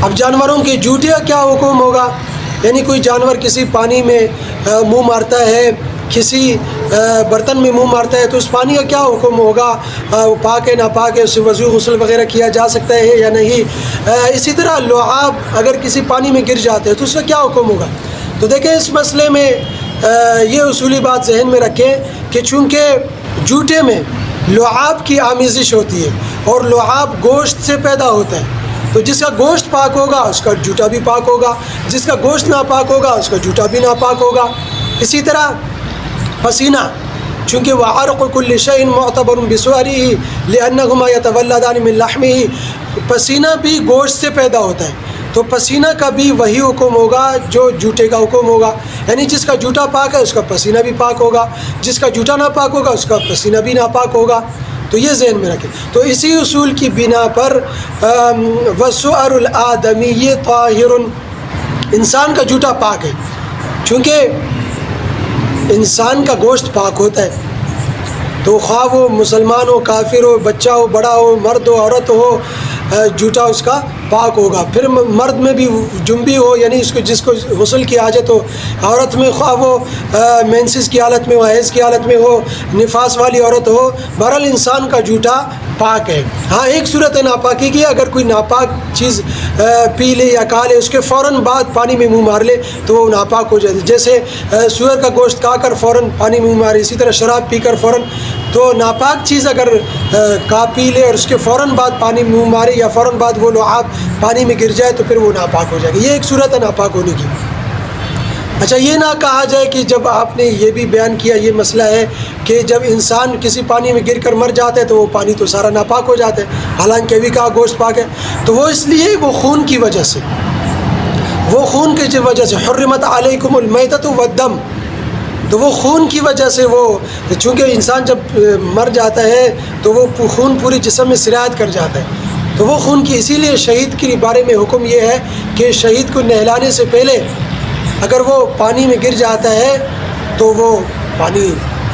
اب جانوروں کے جوتے کا کیا حکم ہوگا؟ یعنی کوئی جانور کسی پانی میں منہ مارتا ہے، کسی برتن میں منہ مارتا ہے، تو اس پانی کا کیا حکم ہوگا؟ پاک ہے ناپاک ہے، اسے وضو غسل وغیرہ کیا جا سکتا ہے یا نہیں؟ اسی طرح لعاب اگر کسی پانی میں گر جاتے ہیں تو اس کا کیا حکم ہوگا؟ تو دیکھیں اس مسئلے میں یہ اصولی بات ذہن میں رکھیں کہ چونکہ جوتے میں لعاب کی آمیزش ہوتی ہے اور لعاب گوشت سے پیدا ہوتا ہے، تو جس کا گوشت پاک ہوگا اس کا جوتا بھی پاک ہوگا، جس کا گوشت ناپاک ہوگا اس کا جوتا بھی ناپاک ہوگا۔ اسی طرح پسینہ، چونکہ وعرق کل شیء معتبر بصوره لأنهما يتولدان من لحمه، پسینہ بھی گوشت سے پیدا ہوتا ہے، تو پسینہ کا بھی وہی حکم ہوگا جو جوتے کا حکم ہوگا، یعنی جس کا جوتا پاک ہے اس کا پسینہ بھی پاک ہوگا، جس کا جوتا ناپاک ہوگا اس کا پسینہ بھی ناپاک ہوگا۔ تو یہ ذہن میں رکھیں۔ تو اسی اصول کی بنا پر وسؤر الآدمی طاہر، انسان کا جوتا پاک ہے، چونکہ انسان کا گوشت پاک ہوتا ہے، تو خواہ وہ مسلمان ہو، کافر ہو، بچہ ہو، بڑا ہو، مرد ہو، عورت ہو، جوتا اس کا پاک ہوگا۔ پھر مرد میں بھی جنبی ہو، یعنی جس کو غسل کی حاجت ہو، عورت میں خواہ وہ مینسس کی حالت میں ہو، حیض کی حالت میں ہو، نفاس والی عورت ہو، بہرحال انسان کا جوتا پاک ہے۔ ہاں ایک صورت ہے ناپاکی کی، اگر کوئی ناپاک چیز پی لے یا کھا لے، اس کے فوراً بعد پانی میں منہ مار لے تو وہ ناپاک ہو جاتی ہے، جیسے سور کا گوشت کھا کر فوراً پانی میں منہ مارے، اسی طرح شراب پی کر فوراً، تو ناپاک چیز اگر کھا پی لے اور اس کے فوراً بعد پانی میں منہ مارے یا فوراً بعد وہ لعاب پانی میں گر جائے تو پھر وہ ناپاک ہو جائے گا۔ یہ ایک صورت ہے ناپاک ہونے کی۔ اچھا، یہ نہ کہا جائے کہ جب آپ نے یہ بھی بیان کیا، یہ مسئلہ ہے کہ جب انسان کسی پانی میں گر کر مر جاتا ہے تو وہ پانی تو سارا ناپاک ہو جاتا ہے، حالانکہ ابھی کہا گوشت پاک ہے، تو وہ اس لیے وہ خون کی وجہ سے، وہ خون کی وجہ سے حرمت علیکم المیتۃ والدم، تو وہ خون کی وجہ سے، وہ چونکہ انسان جب مر جاتا ہے تو وہ خون پوری جسم میں سرایت کر جاتا ہے، تو وہ خون کی، اسی لیے شہید کے بارے میں حکم یہ ہے کہ شہید کو نہلانے سے پہلے اگر وہ پانی میں گر جاتا ہے تو وہ پانی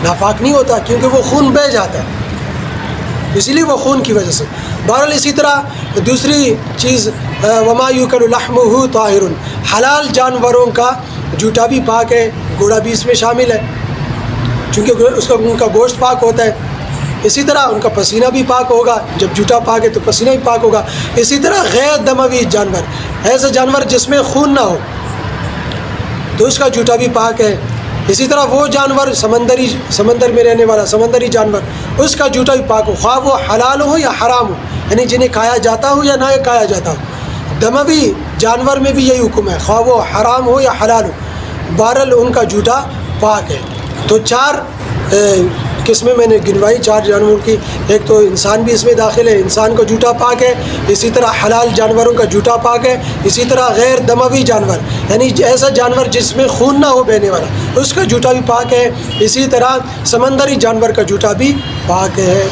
ناپاک نہیں ہوتا، کیونکہ وہ خون بہہ جاتا ہے، اسی لیے وہ خون کی وجہ سے۔ بہرحال اسی طرح دوسری چیز وما یؤکل لحمہ طاہر، حلال جانوروں کا جوتا بھی پاک ہے، گھوڑا بھی اس میں شامل ہے، چونکہ ان کا گوشت پاک ہوتا ہے۔ اسی طرح ان کا پسینہ بھی پاک ہوگا، جب جوتا پاک ہے تو پسینہ بھی پاک ہوگا۔ اسی طرح غیر دموی جانور، ایسا جانور جس میں خون نہ ہو تو اس کا جوتا بھی پاک ہے۔ اسی طرح وہ جانور سمندر میں رہنے والا سمندری جانور، اس کا جوتا بھی پاک ہو، خواہ وہ حلال ہو یا حرام ہو، یعنی جنہیں کھایا جاتا ہو یا نہ کھایا جاتا ہو۔ دموی جانور میں بھی یہی حکم ہے، خواہ وہ حرام ہو یا حلال ہو، بہرحال ان کا جوتا پاک ہے۔ تو 4 قسمیں میں نے گنوائی 4 جانوروں کی، ایک تو انسان بھی اس میں داخل ہے، انسان کا جوتا پاک ہے، اسی طرح حلال جانوروں کا جوتا پاک ہے، اسی طرح غیر دموی جانور یعنی ایسا جانور جس میں خون نہ ہو بہنے والا، اس کا جوتا بھی پاک ہے، اسی طرح سمندری جانور کا جوتا بھی پاک ہے۔